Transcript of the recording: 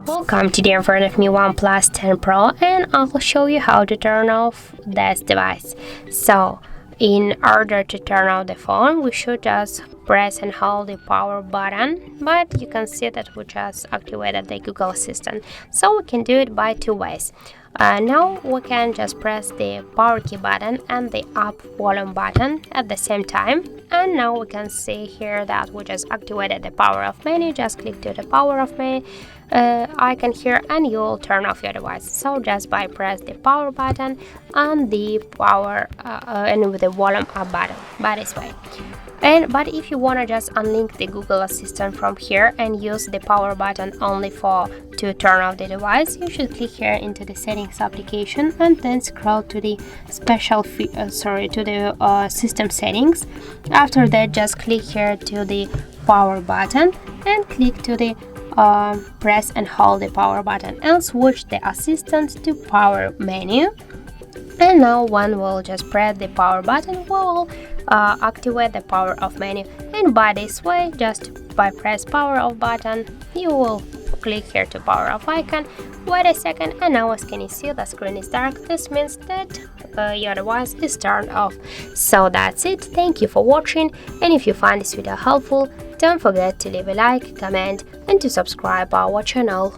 Welcome, today in front of me OnePlus 10 Pro, and I'll show you how to turn off this device. So in order to turn off the phone, we should just press and hold the power button, but you can see that we just activated the Google Assistant. So we can do it by two ways. Now we can just press the power key button and the up volume button at the same time, and now we can see here that we just activated the power off menu. Just click to the power off menu icon here and you will turn off your device. So just by press the power button and the power and with the volume up button by this way. But if you want to just unlink the Google Assistant from here and use the power button only to turn off the device, you should click here into the settings application and then scroll to the system settings. After that, just click here to the power button and click to the press and hold the power button and switch the assistant to power menu. And now when we'll just press the power button, we'll activate the power off menu, and by this way, just by press power off button, you will click here to power off icon. Wait a second, and now as can you see, the screen is dark. This means that your device is turned off. So that's it. Thank you for watching, and if you find this video helpful, don't forget to leave a like, comment and to subscribe our channel.